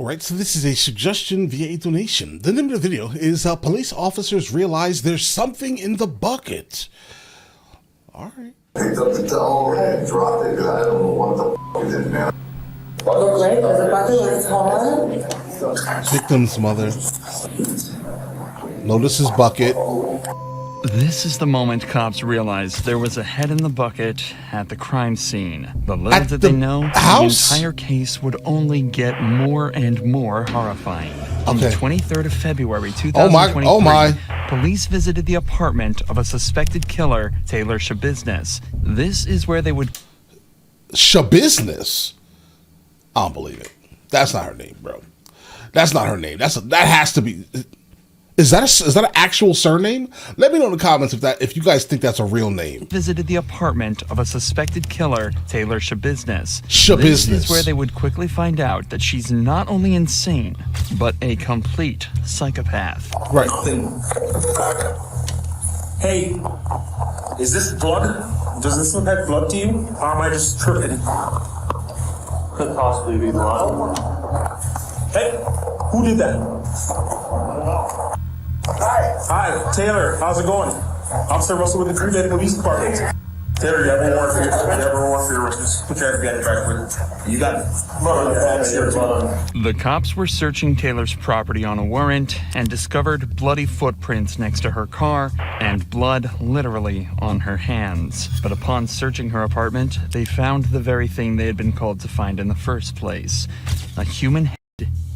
Alright, so this is a suggestion via a donation. The name of the video is Police Officers Realize There's Something in the Bucket. Alright. Picked up the towel and dropped it because I don't know what the f is in there. Look great, there's a bucket with hard. Victim's mother. Notice his bucket. This is the moment cops realized there was a head in the bucket at the crime scene. But little did they know, the entire case would only get more and more horrifying. On the 23rd of February, 2023, police visited the apartment of a suspected killer, Taylor Schabusiness. This is where they would... Schabusiness? I don't believe it. That's not her name, bro. That's not her name. That has to be... Is that an actual surname? Let me know in the comments if you guys think that's a real name. Visited the apartment of a suspected killer, Taylor Schabusiness. Schabusiness. This is where they would quickly find out that she's not only insane, but a complete psychopath. Right. Hey, is this blood? Does this look like blood to you? Or am I just tripping? Could possibly be blood. Hey, who did that? Hi, Taylor. How's it going? Officer Russell with the Green Bay Police Department. Taylor, you have one more for your just put your FBI back with. You got it. The cops were searching Taylor's property on a warrant and discovered bloody footprints next to her car and blood literally on her hands. But upon searching her apartment, they found the very thing they had been called to find in the first place: a human head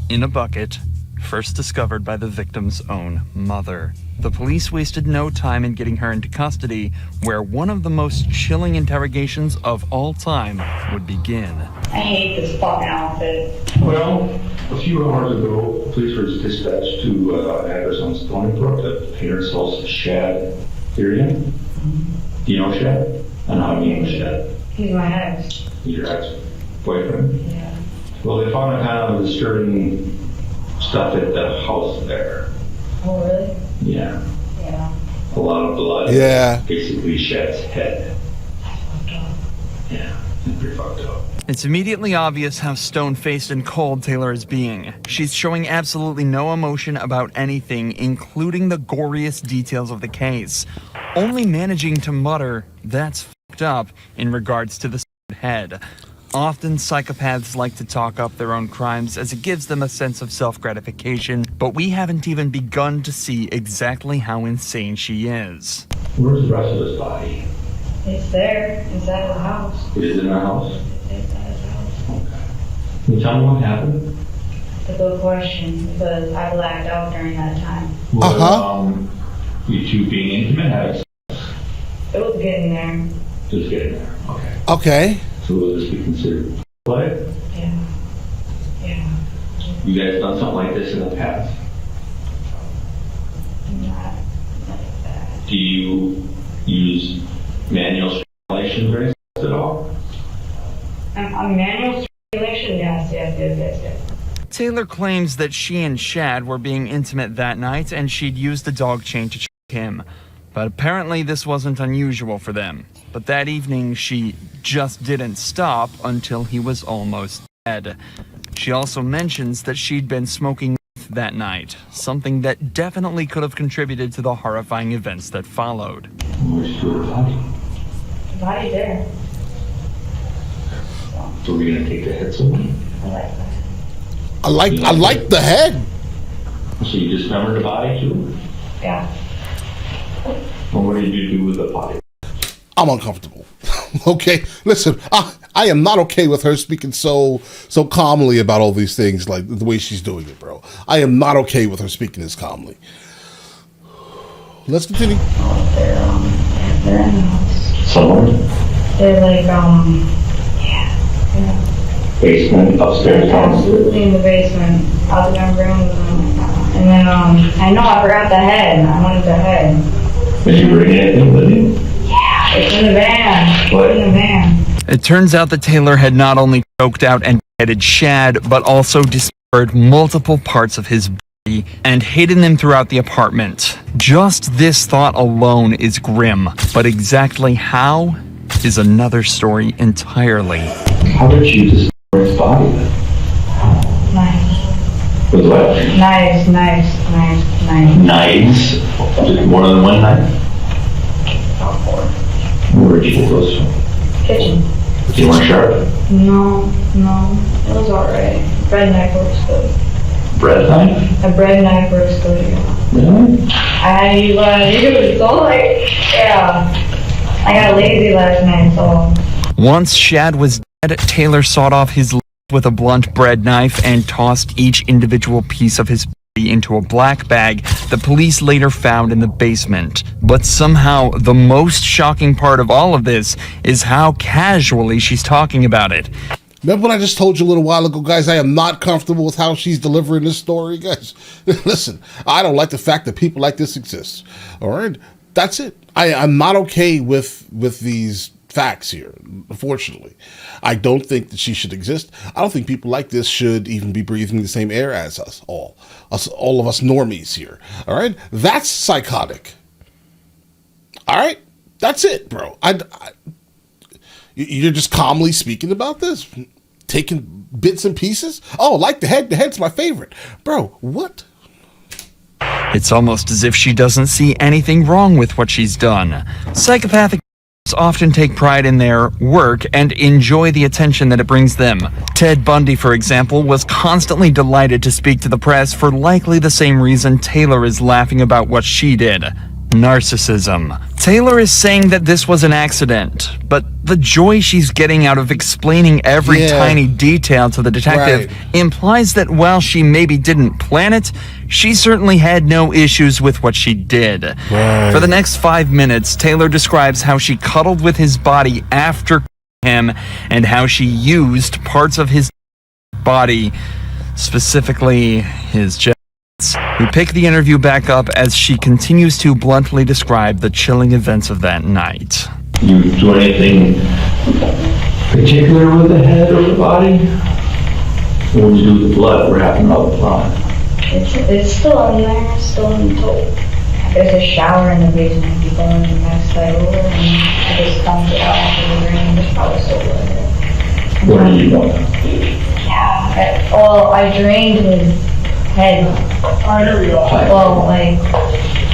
in a bucket, first discovered by the victim's own mother. The police wasted no time in getting her into custody, where one of the most chilling interrogations of all time would begin. I hate this fucking outfit. Well, a few hours ago, police were dispatched to an address on Stony Brook that parents house Shad Tyrion. Do you know Shad? I know how you know Shad. He's my ex. He's your ex-boyfriend? Yeah. Well, they found a kind of disturbing stuff at the house there. Oh, really? Yeah. Yeah. A lot of blood. Yeah. Basically Shad's head. That's fucked up. Yeah, it's pretty fucked up. It's immediately obvious how stone-faced and cold Taylor is being. She's showing absolutely no emotion about anything, including the goriest details of the case. Only managing to mutter, "That's fucked up," in regards to the head. Often psychopaths like to talk up their own crimes as it gives them a sense of self-gratification, but we haven't even begun to see exactly how insane she is. Where's the rest of his body? It's there, inside the house. It is in the house? It's inside his house. Okay. Can you tell me what happened? It's a good question, because I blacked out during that time. You two being intimate, having sex? It was getting there. Just getting there, okay. Okay. So will this be considered play? Yeah. Yeah. You guys done something like this in the past? Not like that. Do you use manual strangulation very at all? A manual strangulation? Yes. Taylor claims that she and Shad were being intimate that night and she'd used a dog chain to choke him. But apparently this wasn't unusual for them. But that evening, she just didn't stop until he was almost dead. She also mentions that she'd been smoking that night, something that definitely could have contributed to the horrifying events that followed. Where's your body? The body's there. So we're gonna take the head somewhere? I like that. I like the head. So you dismembered the body too? Yeah. Well, what did you do with the body? I'm uncomfortable. Okay, listen, I am not okay with her speaking so calmly about all these things, like the way she's doing it, bro. I am not okay with her speaking this calmly. Let's continue. They're in the house. Somewhere? They're like, yeah. Basement, upstairs, downstairs? Absolutely in the basement. Out the room. And then, I know I forgot the head. I wanted the head. Did you bring anything with you? Yeah, it's in the van. What? It's in the van. It turns out that Taylor had not only choked out and beheaded Shad, but also dismembered multiple parts of his body and hidden them throughout the apartment. Just this thought alone is grim, but exactly how is another story entirely. How did you discover his body then? With what? Knives. Knives? Just more than one knife? Where'd you get those from? Kitchen. They weren't sharp? No, it was alright. Bread knife works good. Bread knife? A bread knife works good, yeah. Really? I used, so like, yeah. I got lazy last night, so. Once Shad was dead, Taylor sawed off his leg with a blunt bread knife and tossed each individual piece of his body into a black bag the police later found in the basement. But somehow, the most shocking part of all of this is how casually she's talking about it. Remember what I just told you a little while ago, guys? I am not comfortable with how she's delivering this story, guys. Listen, I don't like the fact that people like this exist. All right? That's it. I'm not okay with these facts here, unfortunately. I don't think that she should exist. I don't think people like this should even be breathing the same air as us all of us normies here. All right? That's psychotic. All right? That's it, bro. You're just calmly speaking about this? Taking bits and pieces? Oh, like the head. The head's my favorite. Bro, what? It's almost as if she doesn't see anything wrong with what she's done. Psychopathic often take pride in their work and enjoy the attention that it brings them. Ted Bundy, for example, was constantly delighted to speak to the press for likely the same reason Taylor is laughing about what she did. Narcissism. Taylor is saying that this was an accident, but the joy she's getting out of explaining every tiny detail to the detective implies that while she maybe didn't plan it, she certainly had no issues with what she did. For the next 5 minutes, Taylor describes how she cuddled with his body after him and how she used parts of his body, specifically his chest. We pick the interview back up as she continues to bluntly describe the chilling events of that night. You do anything particular with the head or the body? What would you do with the blood? What happened to the blood? It's still in there, still in the tote. There's a shower in the basement. You go in the next side over and I just dumped it out after the rain. There's probably still blood there. What do you want? Yeah, I drained his head. Well, like,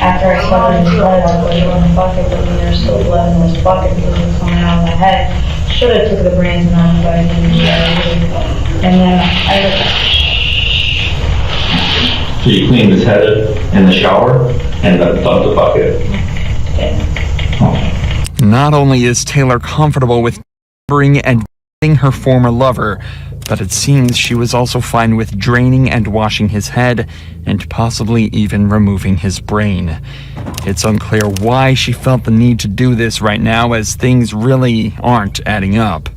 after I swept his blood, I put it in the bucket, but then there's still blood in this bucket because it's coming out of the head. Should have took the brains and all, but I didn't. And then So you cleaned his head in the shower and then dumped the bucket? Not only is Taylor comfortable with remembering and dating her former lover, but it seems she was also fine with draining and washing his head, and possibly even removing his brain. It's unclear why she felt the need to do this right now, as things really aren't adding up.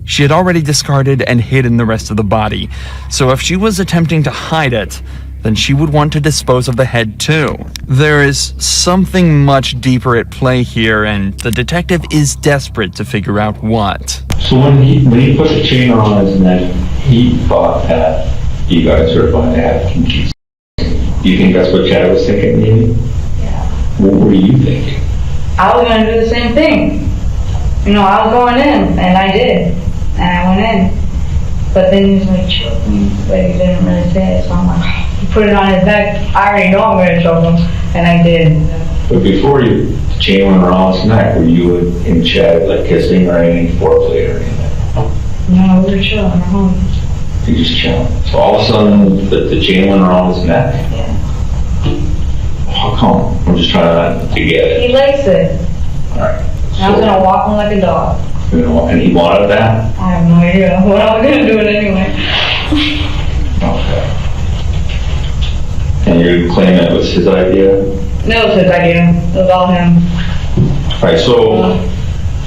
She had already discarded and hidden the rest of the body, so if she was attempting to hide it, then she would want to dispose of the head too. There is something much deeper at play here, and the detective is desperate to figure out what. So when he put the chain on his neck, he thought that you guys were going to have kinky. Do you think that's what Chad was thinking, maybe? Yeah. What were you thinking? I was gonna do the same thing. You know, I was going in, and I did. And I went in. But then he was like, choke me, but he didn't really say it, so I'm like, he put it on his neck. I already know I'm gonna choke him, and I did. But before the chain went around his neck, were you and Chad like kissing or any foreplay or anything? No, we were chilling at home. You just chilling. So all of a sudden, the chain went around his neck? Yeah. How come? I'm just trying to get it. He likes it. Alright. And I was gonna walk him like a dog. You know, and he wanted that? I have no idea, but I was gonna do it anyway. Okay. And you claim it was his idea? No, it was his idea. It was all him. Alright, so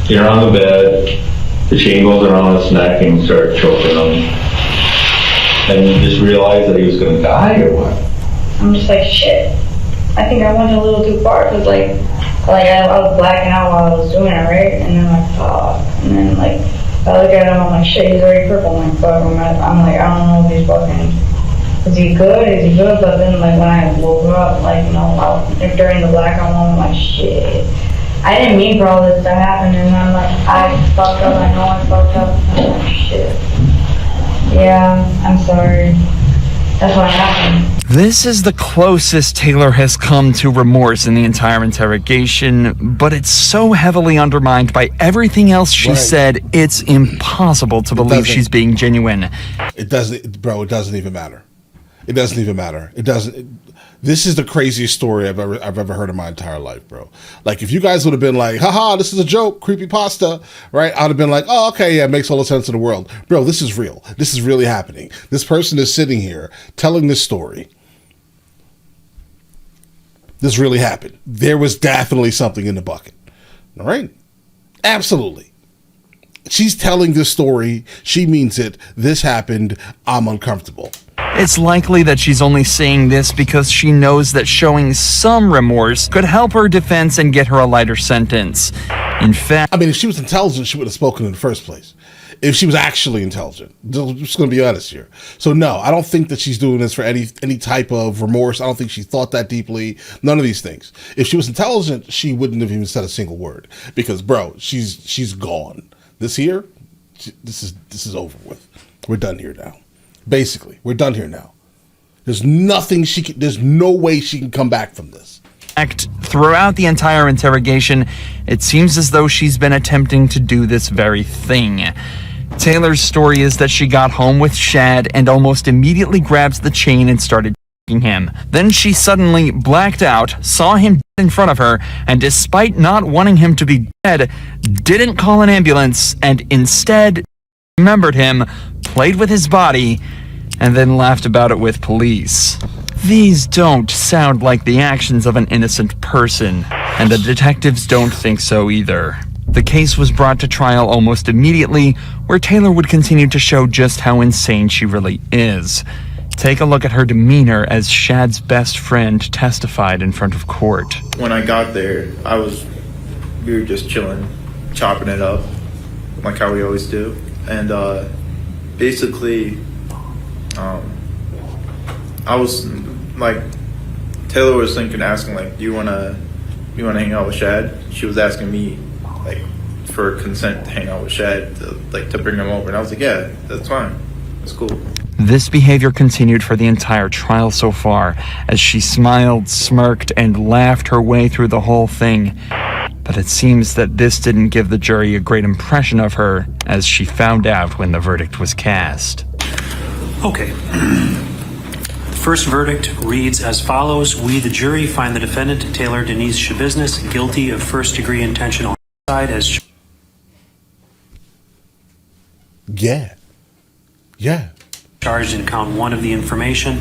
you're on the bed, the chain goes around his neck and you start choking him. And you just realize that he was gonna die or what? I'm just like, shit. I think I went a little too far, because I was blacking out while I was doing it, right? And then like, fuck. And then like, I look at him, I'm like, shit, he's already crippled. I'm like, fuck. I'm like, I don't know if he's fucking, is he good? Is he good? But then like, when I woke up, like, you know, during the blackout moment, I'm like, shit. I didn't mean for all this to happen. And I'm like, I fucked up. I know I fucked up. I'm like, shit. Yeah, I'm sorry. That's what happened. This is the closest Taylor has come to remorse in the entire interrogation, but it's so heavily undermined by everything else she said, it's impossible to believe she's being genuine. It doesn't, bro. It doesn't even matter. It doesn't even matter. It doesn't. This is the craziest story I've ever heard in my entire life, bro. Like, if you guys would have been like, haha, this is a joke, creepypasta, right? I'd have been like, oh, okay, yeah, it makes all the sense in the world. Bro, this is real. This is really happening. This person is sitting here telling this story. This really happened. There was definitely something in the bucket. All right? Absolutely. She's telling this story. She means it. This happened. I'm uncomfortable. It's likely that she's only saying this because she knows that showing some remorse could help her defense and get her a lighter sentence. In fact, I mean, if she was intelligent, she would have spoken in the first place. If she was actually intelligent, I'm just going to be honest here. So no, I don't think that she's doing this for any type of remorse. I don't think she thought that deeply. None of these things. If she was intelligent, she wouldn't have even said a single word, because, bro, she's gone. This is over with. We're done here now. Basically, we're done here now. There's no way she can come back from this. Throughout the entire interrogation, it seems as though she's been attempting to do this very thing. Taylor's story is that she got home with Shad and almost immediately grabs the chain and started f***ing him. Then she suddenly blacked out, saw him dead in front of her, and despite not wanting him to be dead, didn't call an ambulance and instead remembered him, played with his body, and then laughed about it with police. These don't sound like the actions of an innocent person, and the detectives don't think so either. The case was brought to trial almost immediately, where Taylor would continue to show just how insane she really is. Take a look at her demeanor as Shad's best friend testified in front of court. When I got there, we were just chilling, chopping it up, like how we always do. And basically, I was like, Taylor was asking like, do you wanna hang out with Shad? She was asking me like for consent to hang out with Shad, to bring him over, and I was like, yeah, that's fine, that's cool. This behavior continued for the entire trial so far, as she smiled, smirked, and laughed her way through the whole thing. But it seems that this didn't give the jury a great impression of her, as she found out when the verdict was cast. Okay. First verdict reads as follows. We, the jury, find the defendant, Taylor Denise Schabusiness, guilty of first-degree intentional homicide as... Yeah. Charged in count 1 of the information,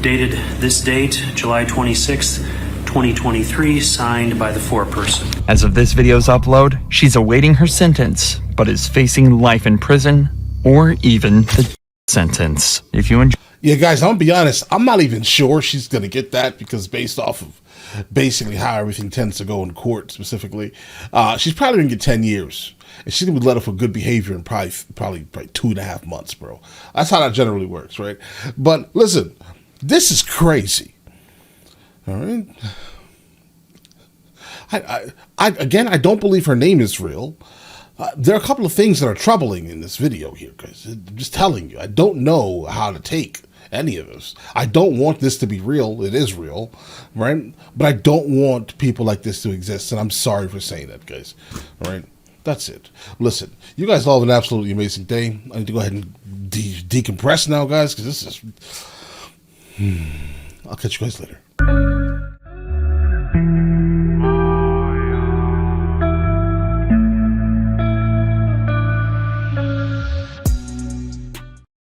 dated this date, July 26th, 2023, signed by the foreperson. As of this video's upload, she's awaiting her sentence, but is facing life in prison, or even the sentence. If you enjoy... Yeah, guys, I'm gonna be honest. I'm not even sure she's gonna get that, because based off of basically how everything tends to go in court specifically, she's probably gonna get 10 years. And she's gonna be let off for good behavior in probably 2.5 months, bro. That's how that generally works, right? But listen, this is crazy. All right. I don't believe her name is real. There are a couple of things that are troubling in this video here, guys. I'm just telling you, I don't know how to take any of this. I don't want this to be real. It is real, right? But I don't want people like this to exist, and I'm sorry for saying that, guys. All right? That's it. Listen, you guys all have an absolutely amazing day. I need to go ahead and decompress now, guys, because this is... I'll catch you guys later.